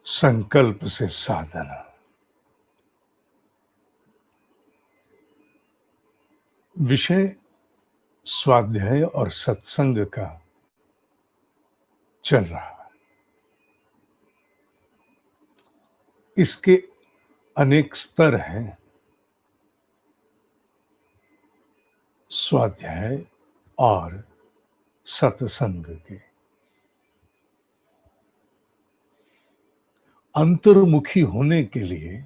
संकल्प से साधना। विषय स्वाध्याय और सत्संग का चल रहा है। इसके अनेक स्तर हैं। स्वाध्याय और सत्संग के अंतर्मुखी होने के लिए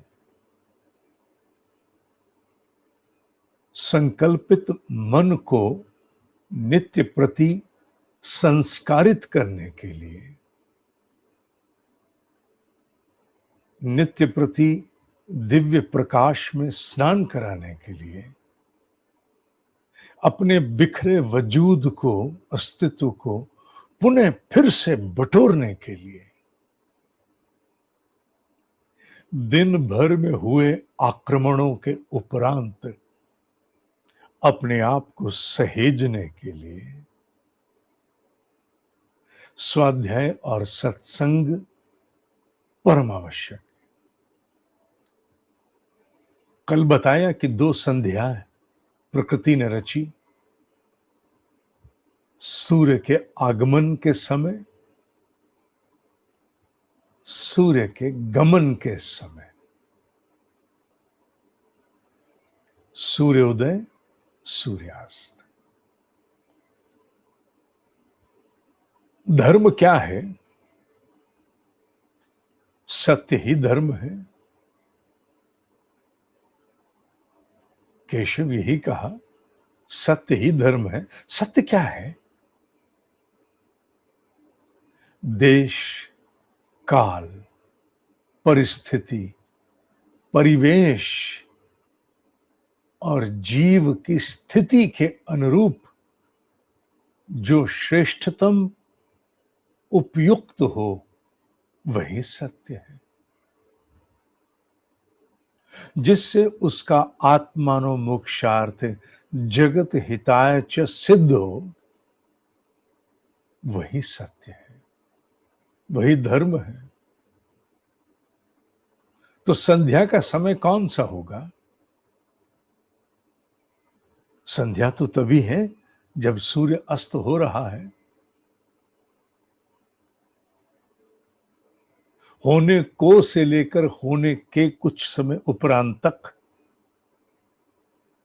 संकल्पित मन को नित्य प्रति संस्कारित करने के लिए, नित्य प्रति दिव्य प्रकाश में स्नान कराने के लिए, अपने बिखरे वजूद को, अस्तित्व को पुनः फिर से बटोरने के लिए, दिन भर में हुए आक्रमणों के उपरांत अपने आप को सहेजने के लिए स्वाध्याय और सत्संग परम आवश्यक। कल बताया कि 2 संध्याएं प्रकृति ने रची, सूर्य के आगमन के समय, सूर्य के गमन के समय। सूर्योदय, सूर्यास्त। धर्म क्या है? सत्य ही धर्म है। केशव यही कहा, सत्य ही धर्म है। सत्य क्या है? देश, काल, परिस्थिति, परिवेश और जीव की स्थिति के अनुरूप जो श्रेष्ठतम उपयुक्त हो वही सत्य है, जिससे उसका आत्मानो मोक्षार्थ जगत हिताय च सिद्ध हो, वही सत्य है, वही धर्म है। तो संध्या का समय कौन सा होगा? संध्या तो तभी है जब सूर्य अस्त हो रहा है। होने को से लेकर होने के कुछ समय उपरांत तक।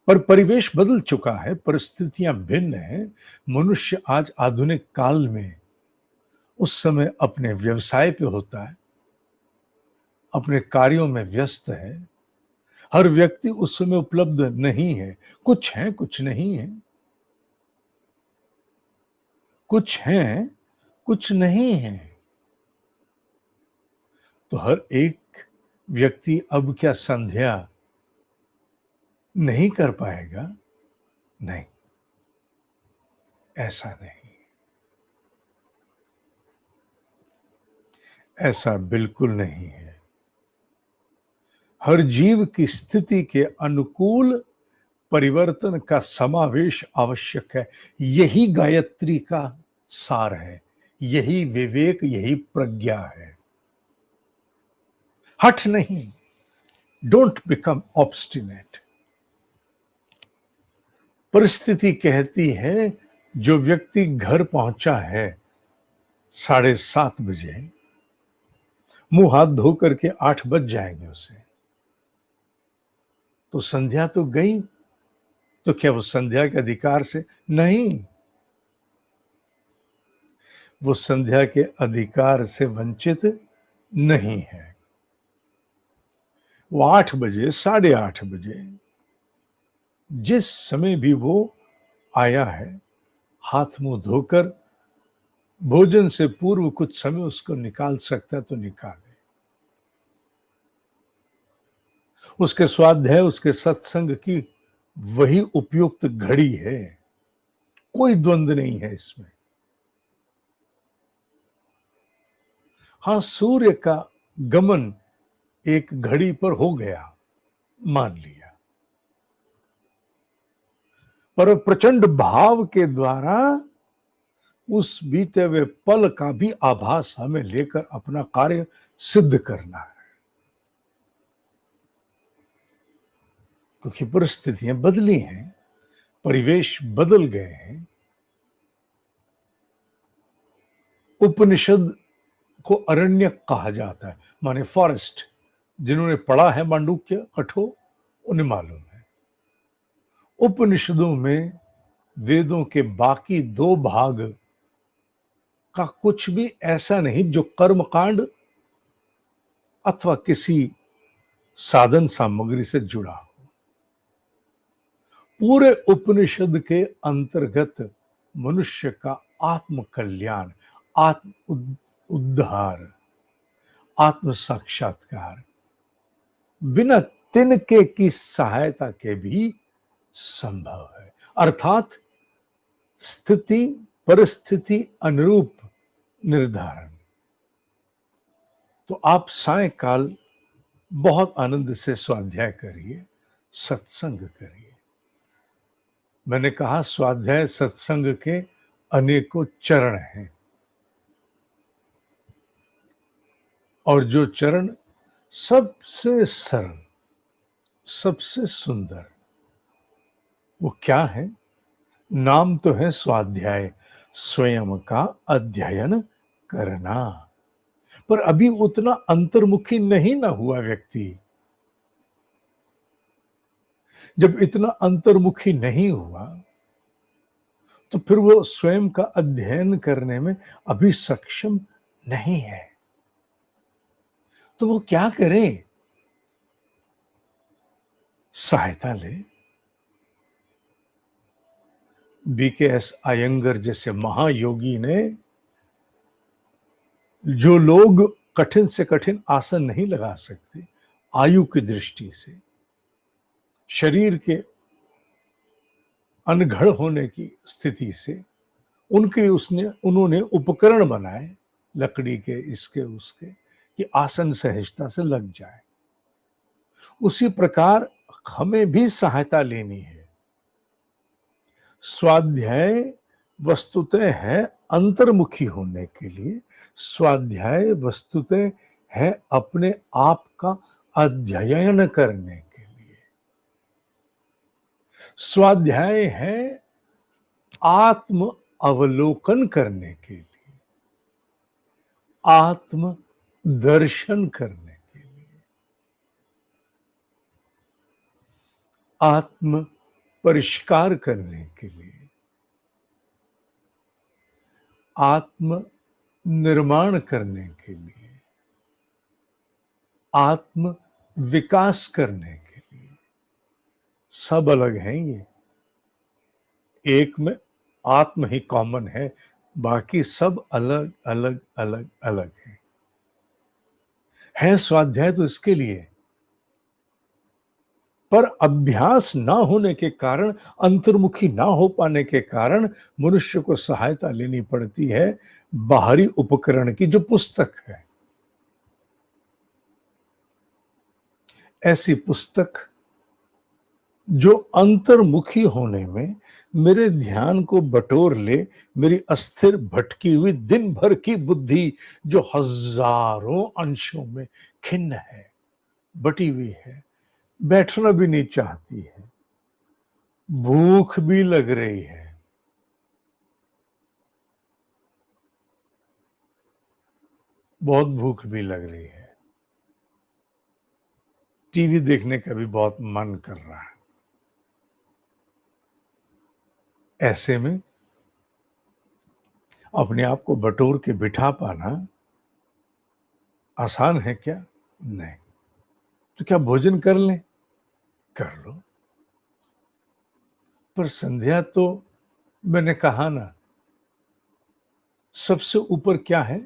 पर परिवेश बदल चुका है, परिस्थितियां भिन्न हैं। मनुष्य आज आधुनिक काल में उस समय अपने व्यवसाय पे होता है, अपने कार्यों में व्यस्त है। हर व्यक्ति उस समय उपलब्ध नहीं है। कुछ हैं, कुछ नहीं है। कुछ हैं, कुछ नहीं है। तो हर एक व्यक्ति अब क्या संध्या नहीं कर पाएगा? नहीं, ऐसा नहीं, ऐसा बिल्कुल नहीं है। हर जीव की स्थिति के अनुकूल परिवर्तन का समावेश आवश्यक है। यही गायत्री का सार है, यही विवेक, यही प्रज्ञा है। हठ नहीं। Don't become obstinate. परिस्थिति कहती है जो व्यक्ति घर पहुंचा है 7:30 बजे, मुंह हाथ धो करके 8 बज जाएंगे उसे, तो संध्या तो गई। तो क्या वो संध्या के अधिकार से? नहीं, वो संध्या के अधिकार से वंचित नहीं है। वो 8 बजे, 8:30 बजे, जिस समय भी वो आया है, हाथ मुंह धोकर भोजन से पूर्व कुछ समय उसको निकाल सकता है तो निकाले। उसके स्वाध्याय, उसके सत्संग की वही उपयुक्त घड़ी है। कोई द्वंद्व नहीं है इसमें। हां, सूर्य का गमन एक घड़ी पर हो गया, मान लिया, पर प्रचंड भाव के द्वारा उस बीते हुए पल का भी आभास हमें लेकर अपना कार्य सिद्ध करना है, क्योंकि परिस्थितियां बदली हैं, परिवेश बदल गए हैं। उपनिषद को अरण्य कहा जाता है, माने फॉरेस्ट। जिन्होंने पढ़ा है मांडुक्य कठोर, उन्हें मालूम है। उपनिषदों में वेदों के बाकी दो भाग का कुछ भी ऐसा नहीं जो कर्मकांड अथवा किसी साधन सामग्री से जुड़ा हो। पूरे उपनिषद के अंतर्गत मनुष्य का आत्म कल्याण, आत्म उद्धार, आत्म साक्षात्कार बिना तिनके की सहायता के भी संभव है। अर्थात स्थिति परिस्थिति अनुरूप निर्धारण। तो आप सायंकाल बहुत आनंद से स्वाध्याय करिए, सत्संग करिए। मैंने कहा स्वाध्याय सत्संग के अनेकों चरण हैं, और जो चरण सबसे सरल, सबसे सुंदर, वो क्या है? नाम तो है स्वाध्याय, स्वयं का अध्ययन करना। पर अभी उतना अंतर्मुखी नहीं ना हुआ व्यक्ति। जब इतना अंतर्मुखी नहीं हुआ तो फिर वो स्वयं का अध्ययन करने में अभी सक्षम नहीं है। तो वो क्या करे? सहायता ले। बीकेएस अयंगर जैसे महायोगी ने, जो लोग कठिन से कठिन आसन नहीं लगा सकते आयु की दृष्टि से, शरीर के अनघड़ होने की स्थिति से, उनके लिए उन्होंने उपकरण बनाए, लकड़ी के, इसके उसके, कि आसन सहजता से लग जाए। उसी प्रकार हमें भी सहायता लेनी है। स्वाध्याय वस्तुतः है अंतर्मुखी होने के लिए, स्वाध्याय वस्तुतः है अपने आप का अध्ययन करने के लिए। स्वाध्याय है आत्म अवलोकन करने के लिए, आत्म दर्शन करने के लिए, आत्म परिष्कार करने के लिए, आत्म निर्माण करने के लिए, आत्म विकास करने के लिए। सब अलग हैं ये, एक में आत्म ही कॉमन है, बाकी सब अलग अलग अलग अलग है स्वाध्याय तो इसके लिए। पर अभ्यास ना होने के कारण, अंतर्मुखी ना हो पाने के कारण मनुष्य को सहायता लेनी पड़ती है बाहरी उपकरण की, जो पुस्तक है। ऐसी पुस्तक जो अंतर्मुखी होने में मेरे ध्यान को बटोर ले, मेरी अस्थिर भटकी हुई दिन भर की बुद्धि जो हजारों अंशों में खिन्न है, बटी हुई है, बैठना भी नहीं चाहती है, भूख भी लग रही है, बहुत भूख भी लग रही है, टीवी देखने का भी बहुत मन कर रहा है। ऐसे में अपने आप को बटोर के बिठा पाना आसान है क्या? नहीं। तो क्या भोजन कर लें? कर लो। पर संध्या तो मैंने कहा ना, सबसे ऊपर क्या है?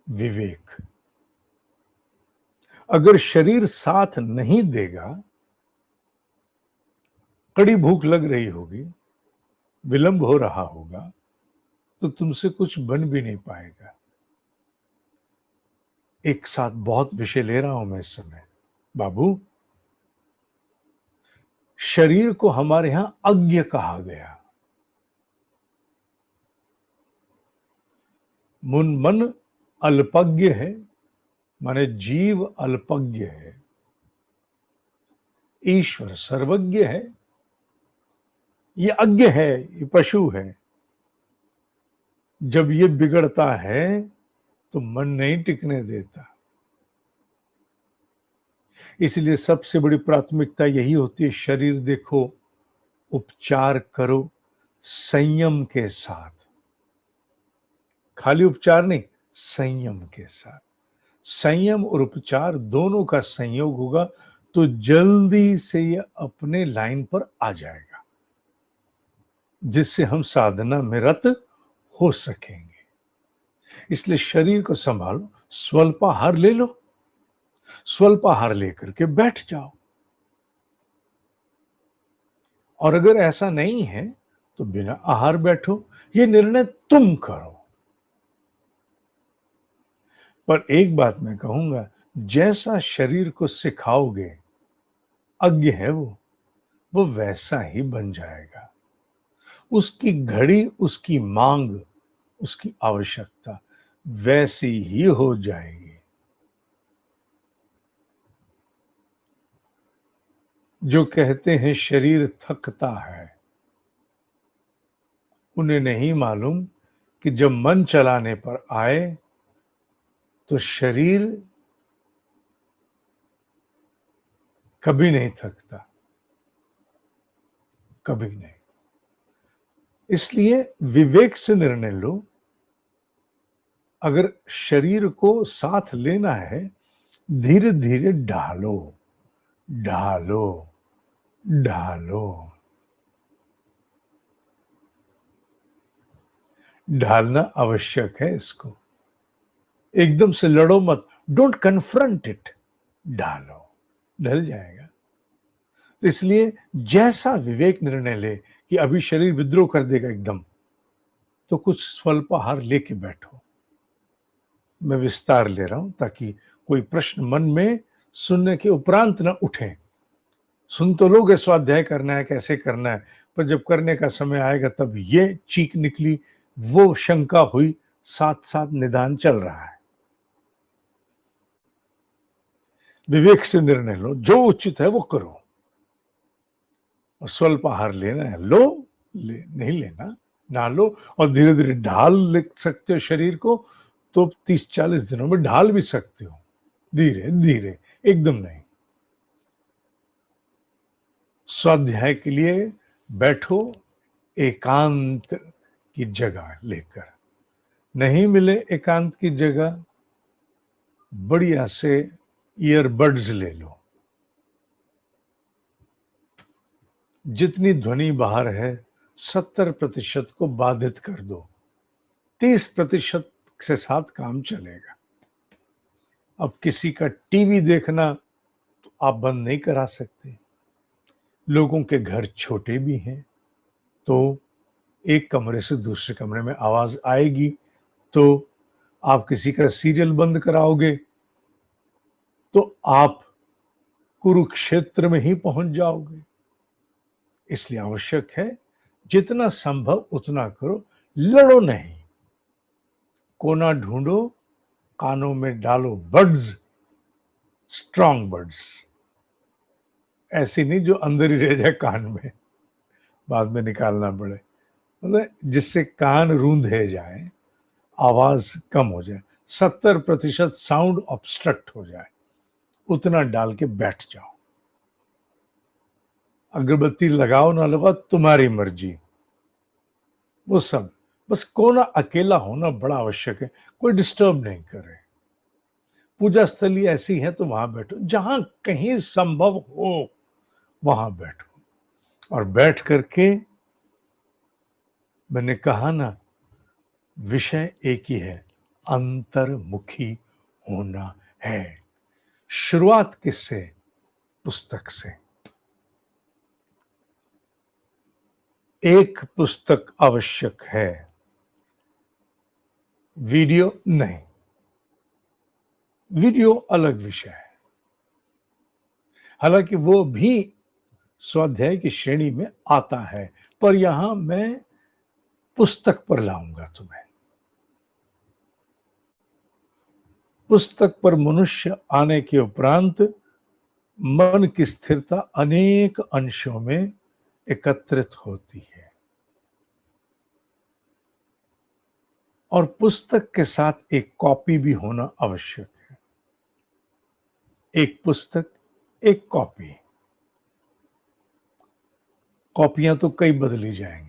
विवेक। अगर शरीर साथ नहीं देगा, कड़ी भूख लग रही होगी, विलंब हो रहा होगा, तो तुमसे कुछ बन भी नहीं पाएगा। एक साथ बहुत विषय ले रहा हूं मैं इस समय। बाबू, शरीर को हमारे यहां अज्ञ कहा गया। मन अल्पज्ञ है, माने जीव अल्पज्ञ है, ईश्वर सर्वज्ञ है, ये अज्ञ है, ये पशु है। जब ये बिगड़ता है तो मन नहीं टिकने देता। इसलिए सबसे बड़ी प्राथमिकता यही होती है, शरीर देखो, उपचार करो संयम के साथ। खाली उपचार नहीं, संयम के साथ। संयम और उपचार दोनों का संयोग होगा तो जल्दी से ये अपने लाइन पर आ जाएगा, जिससे हम साधना में रत हो सकेंगे। इसलिए शरीर को संभालो, स्वल्पाहार ले लो, स्वल्पाहार लेकर के बैठ जाओ। और अगर ऐसा नहीं है तो बिना आहार बैठो, ये निर्णय तुम करो। पर एक बात मैं कहूंगा, जैसा शरीर को सिखाओगे, अज्ञ है वो वैसा ही बन जाएगा। उसकी घड़ी, उसकी मांग, उसकी आवश्यकता वैसी ही हो जाएगी। जो कहते हैं शरीर थकता है, उन्हें नहीं मालूम कि जब मन चलाने पर आए तो शरीर कभी नहीं थकता, कभी नहीं। इसलिए विवेक से निर्णय लो। अगर शरीर को साथ लेना है, धीरे धीरे ढालो, ढालो, ढालो। ढालना आवश्यक है इसको। एकदम से लड़ो मत, डोंट कन्फ्रंट इट, ढालो, ढल जाएगा। तो इसलिए जैसा विवेक निर्णय ले कि अभी शरीर विद्रोह कर देगा एकदम, तो कुछ स्वल्पाहार लेके बैठो। मैं विस्तार ले रहा हूं ताकि कोई प्रश्न मन में सुनने के उपरांत न उठे। सुन तो लोगे स्वाध्याय करना है, कैसे करना है, पर जब करने का समय आएगा तब ये चीख निकली, वो शंका हुई, साथ साथ निदान चल रहा है। विवेक से निर्णय लो, जो उचित है वो करो। और स्वल्पाहार लेना है लो, नहीं लेना ना लो। और धीरे धीरे ढाल ले सकते हो शरीर को, तो 30-40 दिनों में ढाल भी सकते हो, धीरे धीरे, एकदम नहीं। स्वाध्याय के लिए बैठो एकांत की जगह लेकर। नहीं मिले एकांत की जगह, बढ़िया से ईयरबड्स ले लो। जितनी ध्वनि बाहर है 70% को बाधित कर दो, 30% से साथ काम चलेगा। अब किसी का टीवी देखना तो आप बंद नहीं करा सकते। लोगों के घर छोटे भी हैं, तो एक कमरे से दूसरे कमरे में आवाज आएगी, तो आप किसी का सीरियल बंद कराओगे तो आप कुरुक्षेत्र में ही पहुंच जाओगे। इसलिए आवश्यक है जितना संभव उतना करो, लड़ो नहीं। कोना ढूंढो, कानों में डालो बड्स, स्ट्रॉन्ग बड्स, ऐसी नहीं जो अंदर ही रह जाए कान में, बाद में निकालना पड़े। मतलब जिससे कान रूंधे जाए, आवाज कम हो जाए, 70% साउंड ऑब्स्ट्रक्ट हो जाए, उतना डाल के बैठ जाओ। अगरबत्ती लगाओ ना लगाओ तुम्हारी मर्जी, वो सब। बस कोना अकेला होना बड़ा आवश्यक है, कोई डिस्टर्ब नहीं करे। पूजा स्थली ऐसी है तो वहां बैठो, जहां कहीं संभव हो वहां बैठो। और बैठ करके, मैंने कहा ना, विषय एक ही है, अंतर्मुखी होना है। शुरुआत किससे? पुस्तक से। एक पुस्तक आवश्यक है, वीडियो नहीं। वीडियो अलग विषय है, हालांकि वो भी स्वाध्याय की श्रेणी में आता है, पर यहां मैं पुस्तक पर लाऊंगा तुम्हें। पुस्तक पर मनुष्य आने के उपरांत मन की स्थिरता अनेक अंशों में एकत्रित होती है और पुस्तक के साथ एक कॉपी भी होना आवश्यक है। एक पुस्तक, एक कॉपी। कॉपियां तो कई बदली जाएंगी।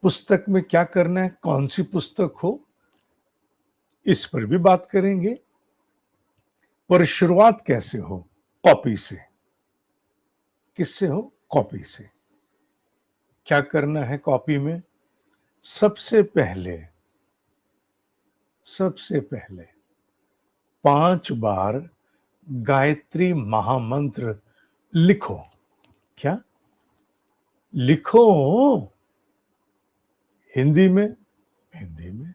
पुस्तक में क्या करना है, कौन सी पुस्तक हो, इस पर भी बात करेंगे। पर शुरुआत कैसे हो? कॉपी से। किससे हो? कॉपी से। क्या करना है कॉपी में? सबसे पहले 5 बार गायत्री महामंत्र लिखो। क्या लिखो? हिंदी में? हिंदी में।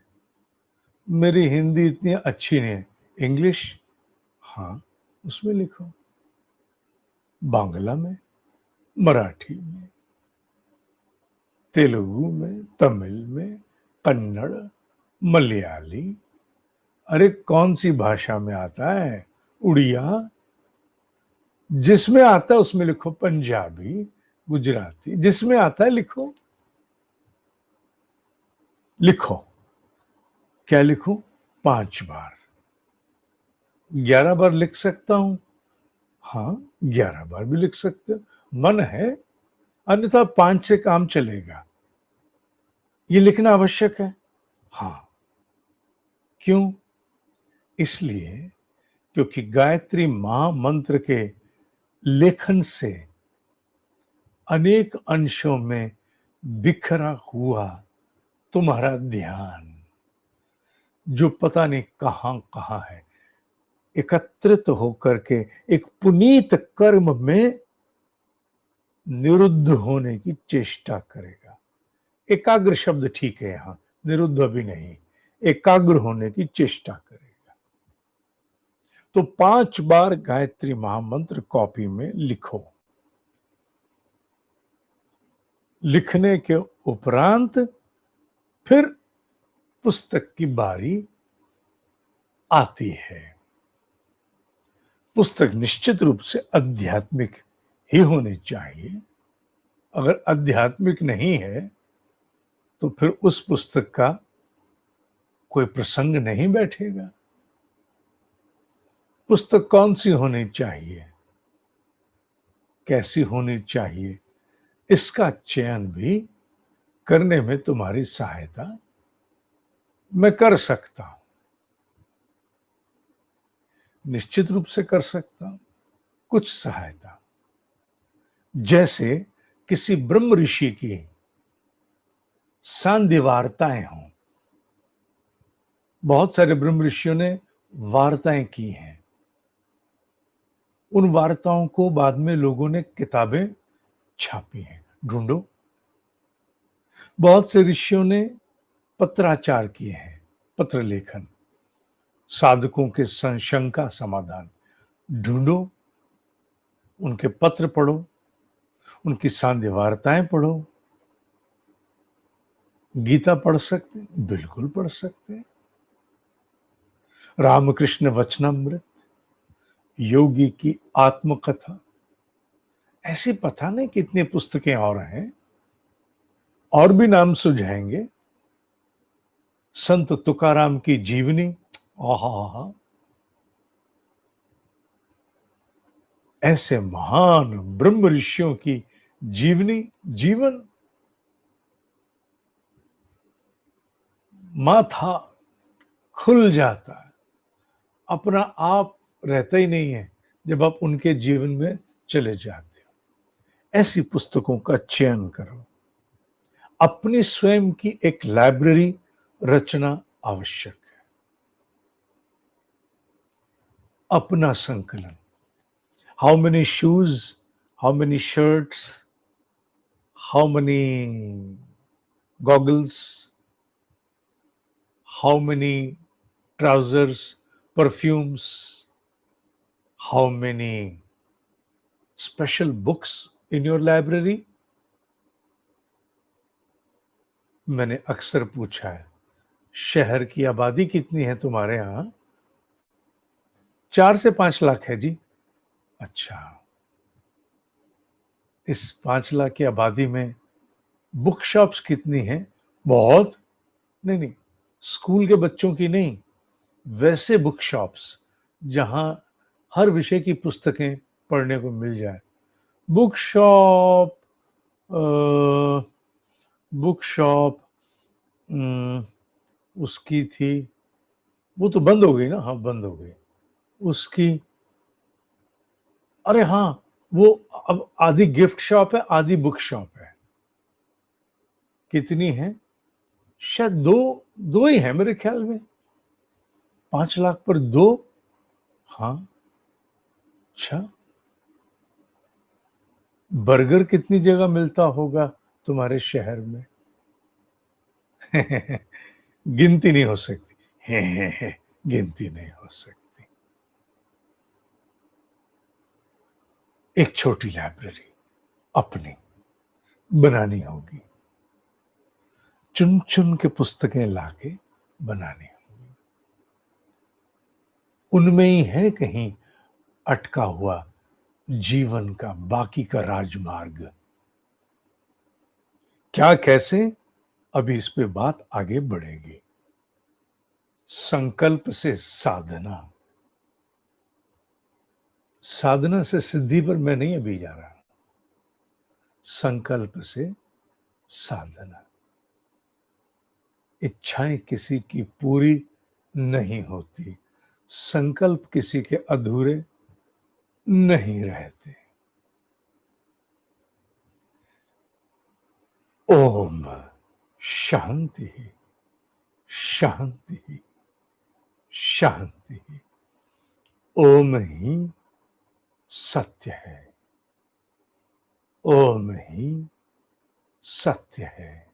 मेरी हिंदी इतनी अच्छी नहीं है। इंग्लिश? हाँ, उसमें लिखो। बांग्ला में, मराठी में, तेलुगु में, तमिल में, कन्नड़, मलयाली, अरे कौन सी भाषा में आता है? उड़िया, जिसमें आता है उसमें लिखो। पंजाबी, गुजराती, जिसमें आता है लिखो। लिखो। क्या लिखूं? 5 बार। 11 बार लिख सकता हूं? हाँ, 11 बार भी लिख सकते हो, मन है। अन्यथा 5 से काम चलेगा। ये लिखना आवश्यक है। हाँ। क्यों? इसलिए क्योंकि गायत्री महामंत्र के लेखन से अनेक अंशों में बिखरा हुआ तुम्हारा ध्यान, जो पता नहीं कहां कहां है, एकत्रित होकर के एक पुनीत कर्म में निरुद्ध होने की चेष्टा करेगा। एकाग्र शब्द ठीक है यहां, निरुद्ध भी नहीं। एकाग्र होने की चेष्टा करेगा। तो 5 बार गायत्री महामंत्र कॉपी में लिखो। लिखने के उपरांत फिर पुस्तक की बारी आती है। पुस्तक निश्चित रूप से आध्यात्मिक ही होनी चाहिए। अगर आध्यात्मिक नहीं है तो फिर उस पुस्तक का कोई प्रसंग नहीं बैठेगा। पुस्तक कौन सी होनी चाहिए, कैसी होनी चाहिए, इसका चयन भी करने में तुम्हारी सहायता मैं कर सकता हूं। निश्चित रूप से कर सकता हूं कुछ सहायता। जैसे किसी ब्रह्म ऋषि की सांध्य वार्ताएं हों। बहुत सारे ब्रह्म ऋषियों ने वार्ताएं की हैं। उन वार्ताओं को बाद में लोगों ने किताबें छापी हैं। ढूंढो। बहुत से ऋषियों ने पत्राचार किए हैं, पत्र लेखन, साधकों के शंका समाधान। ढूंढो, उनके पत्र पढ़ो, उनकी सांध्य वार्ताएं पढ़ो। गीता पढ़ सकते? बिल्कुल पढ़ सकते। रामकृष्ण वचनामृत, योगी की आत्मकथा, ऐसी पता नहीं कितनी पुस्तकें और हैं। और भी नाम सुझाएंगे। संत तुकाराम की जीवनी, आहा, ऐसे महान ब्रह्म ऋषियों की जीवनी, जीवन, माथा खुल जाता है। अपना आप रहता ही नहीं है जब आप उनके जीवन में चले जाते हो। ऐसी पुस्तकों का चयन करो। अपनी स्वयं की एक लाइब्रेरी रचना आवश्यक है। अपना संकलन। How many shoes, how many shirts, how many goggles, how many trousers, perfumes, how many special books in your library? मैंने अक्सर पूछा है, शहर की आबादी कितनी है तुम्हारे यहां? 4 से 5 लाख है जी। अच्छा, इस 5 लाख की आबादी में बुक शॉप्स कितनी हैं? बहुत। नहीं नहीं, स्कूल के बच्चों की नहीं, वैसे बुक शॉप्स जहां हर विषय की पुस्तकें पढ़ने को मिल जाए। बुक शॉप, बुक शॉप उसकी थी, वो तो बंद हो गई ना। हाँ, बंद हो गई उसकी। अरे हाँ, वो अब आधी गिफ्ट शॉप है, आधी बुक शॉप है। कितनी है? शायद दो, दो ही है मेरे ख्याल में। 5 लाख पर दो। हाँ। अच्छा, बर्गर कितनी जगह मिलता होगा तुम्हारे शहर में? गिनती नहीं हो सकती। गिनती नहीं हो सकती। एक छोटी लाइब्रेरी अपनी बनानी होगी, चुन चुन के पुस्तकें लाके बनानी होगी। उनमें ही है कहीं अटका हुआ जीवन का बाकी का राजमार्ग। क्या, कैसे? अभी इस पे बात आगे बढ़ेगी। संकल्प से साधना, साधना से सिद्धि पर मैं नहीं अभी जा रहा। संकल्प से साधना। इच्छाएं किसी की पूरी नहीं होती, संकल्प किसी के अधूरे नहीं रहते। ओम शांति, शांति, शांति। ओम ही सत्य है, ओम ही सत्य है,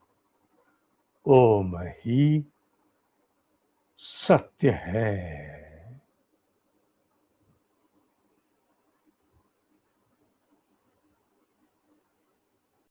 ओम ही सत्य है।